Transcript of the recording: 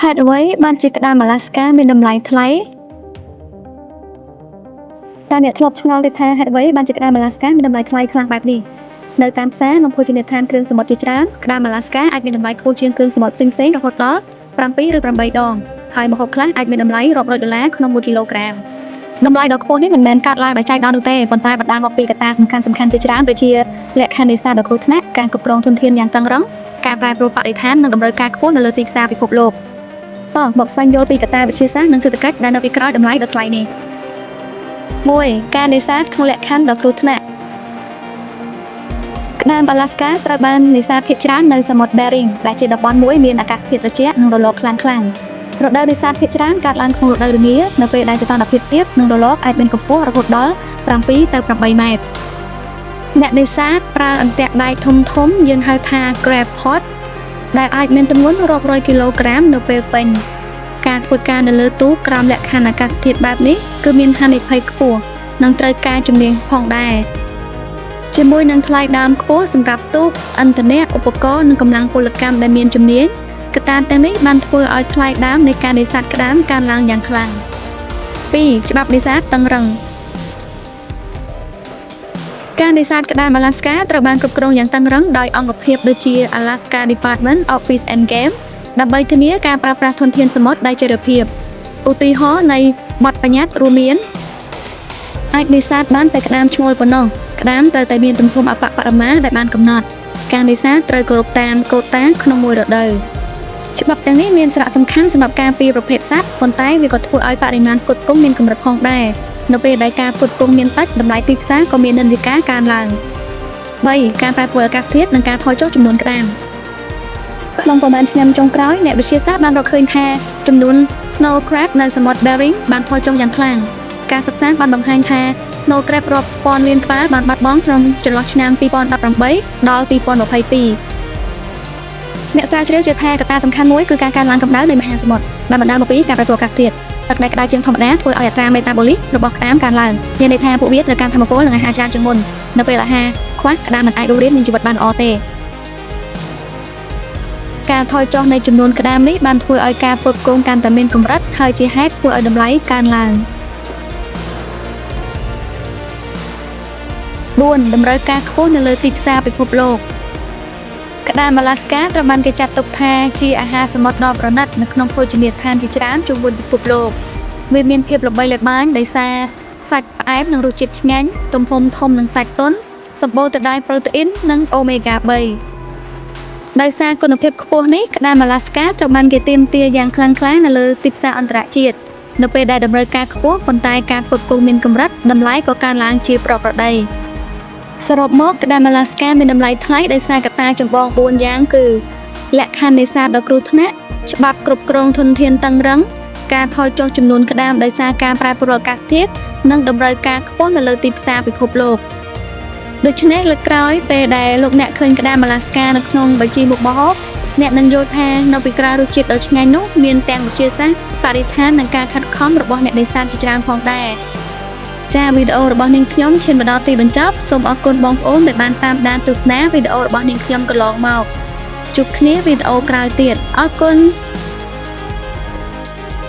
ហេតុអ្វីបានជាក្តាមអាឡាស្កាមានតម្លៃថ្លៃតើអ្នកធ្លាប់ឆ្ងល់ទេថាហេតុអ្វីបានជាក្តាមអាឡាស្កាមានតម្លៃថ្លៃខ្លាំងបែបនេះនៅតាមផ្សារនិងភោជនីយដ្ឋានគ្រឿងសមុទ្រជាច្រើនក្តាមអាឡាស្កាអាចមានតម្លៃខ្ពស់ជាងគ្រឿងសមុទ្រផ្សេងៗរហូតដល់7 ឬ 8 ដងហើយម្ហូបខ្លះអាចមានតម្លៃរាប់រយដុល្លារក្នុង1គីឡូក្រាមតម្លៃដ៏ខ្ពស់នេះមិនមែនកើតឡើងដោយចៃដន្យនោះទេប៉ុន្តែបណ្ដាលមកពីកត្តាសំខាន់ៗជាច្រើនដូចជាលក្ខខណ្ឌនេសាទដ៏គ្រោះថ្នាក់ការគ្រប់គ្រងធនធានយ៉ាងតឹងរ៉ឹងការប្រែប្រួលបរិស្ថាននិងតម្រូវការខ្ពស់នៅលើទីផ្សារពិភពលោកមកស្វែងយល់ពីកត្តាវិទ្យាសាស្ត្រនិងសេដ្ឋកិច្ចដែលនៅពីក្រោយតម្លៃដ៏ថ្លៃនេះ 1. ការនេសាទក្នុងលក្ខខណ្ឌដ៏គ្រោះថ្នាក់ក្តាមអាឡាស្កាត្រូវបាននេសាទភាគច្រើននៅសមុទ្រ Bering ដែលជាតំបន់មួយមានអាកាសធាតុត្រជាក់និងរលកខ្លាំងៗរដូវនេសាទភាគច្រើនកើតឡើងក្នុងរដូវរងានៅពេលដែលសីតុណ្ហភាពទាបនិងរលកអាចមានកម្ពស់រហូតដល់7 ទៅ 8 ម៉ែត្រអ្នកនេសាទប្រើអន្ទាក់ដែកធំៗយើងហៅថា crab pots ដែលអាចមានទម្ងន់រាប់រយគីឡូក្រាមនៅពេលពេញការធ្វើការនៅលើទូកក្រោមលក្ខខណ្ឌអាកាសធាតុបែបនេះគឺមានហានិភ័យខ្ពស់និងត្រូវការជំនាញផងដែរជាមួយនឹងថ្លៃដើមខ្ពស់សម្រាប់ទូកឥន្ធនៈឧបករណ៍និងកម្លាំងពលកម្មដែលមានជំនាញកត្តាទាំងនេះបានធ្វើឲ្យថ្លៃដើមនៃការនេសាទក្តាមកើនឡើងយ៉ាងខ្លាំង 2. ច្បាប់នេសាទតឹងរ៉ឹងការនេសាទក្តាមអាឡាស្កាត្រូវបានគ្រប់គ្រងយ៉ាងតឹងរ៉ឹងដោយអង្គភាពដូចជា Alaska Department of Fish and Game ដើម្បីធានាការប្រើប្រាស់ធនធានសមុទ្រដោយចីរភាពឧទាហរណ៍នៃបទបញ្ញត្តិរួមមានអាចនេសាទបានតែក្តាមឈ្មោលប៉ុណ្ណោះក្តាមត្រូវតែមានទំហំអបបរមាដែលបានកំណត់ការនេសាទត្រូវគោរពតាមកូតាក្នុងមួយរដូវច្បាប់ទាំងនេះមានសារៈសំខាន់សម្រាប់ការពារប្រភេទសត្វប៉ុន្តែវាក៏ធ្វើឲ្យបរិមាណផ្គត់ផ្គង់មានកម្រិតផងដែរនៅពេលដែលការផ្គត់ផ្គង់មានតិចតម្លៃទីផ្សារក៏មាននិន្នាការកើនឡើង 3. ការប្រែប្រួលអាកាសធាតុនិងការថយចុះចំនួនក្តាមក្នុងប្រមាណឆ្នាំចុងក្រោយអ្នកវិទ្យាសាស្ត្របានរកឃើញថាចំនួន snow crab នៅសមុទ្រ Bering បានថយចុះយ៉ាងខ្លាំងការសិក្សាបានបង្ហាញថា snow crab រាប់ពាន់លានក្បាលបានបាត់បង់ក្នុងចន្លោះឆ្នាំ2018ដល់2022អ្នកស្រាវជ្រាវជឿថាកត្តាសំខាន់មួយគឺការកើនឡើងកម្ដៅនៃមហាសមុទ្រដែលបណ្ដាលមកពីការប្រែប្រួលអាកាសធាតុទឹកដែលក្តៅជាងធម្មតាធ្វើឲ្យអត្រាមេតាបូលីករបស់ក្តាមកើនឡើងមានន័យថាពួកវាត្រូវការថាមពលនិងអាហារច្រើនជាងមុននៅពេលអាហារខ្វះក្តាមមិនអាចរស់រានមានជីវិតបានល្អទេការថយចុះនៃចំនួនក្តាមនេះបានធ្វើឲ្យការផ្គត់ផ្គង់កាន់តែមានកម្រិតហើយជាហេតុធ្វើឲ្យតម្លៃកើនឡើង 4. តម្រូវការខ្ពស់នៅលើទីផ្សារពិភពលោកក្តាមអាឡាស្កាត្រូវបានគេចាត់ទុកថាជាអាហារសមុទ្រដ៏ប្រណិតនៅក្នុងភោជនីយដ្ឋានជាច្រើនជុំវិញពិភពលោកវាមានភាពល្បីល្បាញដោយសារសាច់ផ្អែមនិងរសជាតិឆ្ងាញ់ទំហំធំនិងសាច់ទន់សម្បូរទៅដោយប្រូតេអ៊ីននិងអូមេហ្គា 3ដោយសារគុណភាពខ្ពស់នេះក្តាមអាឡាស្កាត្រូវបានគេទាមទារយ៉ាងខ្លាំងក្លានៅលើទីផ្សារអន្តរជាតិនៅពេលដែលតម្រូវការខ្ពស់ប៉ុន្តែការផ្គត់ផ្គង់មានកម្រិតតម្លៃក៏កើនឡើងជាប្រក្រតីសរុបមកក្តាមអាឡាស្កាមានតម្លៃថ្លៃដោយសារកត្តាចម្បង4យ៉ាងគឺលក្ខខណ្ឌនេសាទដ៏គ្រោះថ្នាក់ច្បាប់គ្រប់គ្រងធនធានតឹងរ៉ឹងការថយចុះចំនួនក្តាមដោយសារការប្រែប្រួលអាកាសធាតុនិងតម្រូវការខ្ពស់នៅលើទីផ្សារពិភពលោកដូច្នេះលើកក្រោយពេលដែលលោកអ្នកឃើញក្តាមអាឡាស្កានៅក្នុងបញ្ជីមុខម្ហូបអ្នកនឹងយល់ថានៅពីក្រោយរសជាតិដ៏ឆ្ងាញ់នោះមានទាំងវិទ្យាសាស្ត្របរិស្ថាននិងការខិតខំរបស់អ្នកនេសាទជាច្រើនផងដែរចាវីដេអូរបស់នាងខ្ញុំឈានមកដល់ទីបញ្ចប់សូមអរគុណបងប្អូនដែលបានតាមដានទស្សនាវីដេអូរបស់នាងខ្ញុំកន្លងមកជួបគ្នាវីដេអូក្រោយទៀតអរគុណ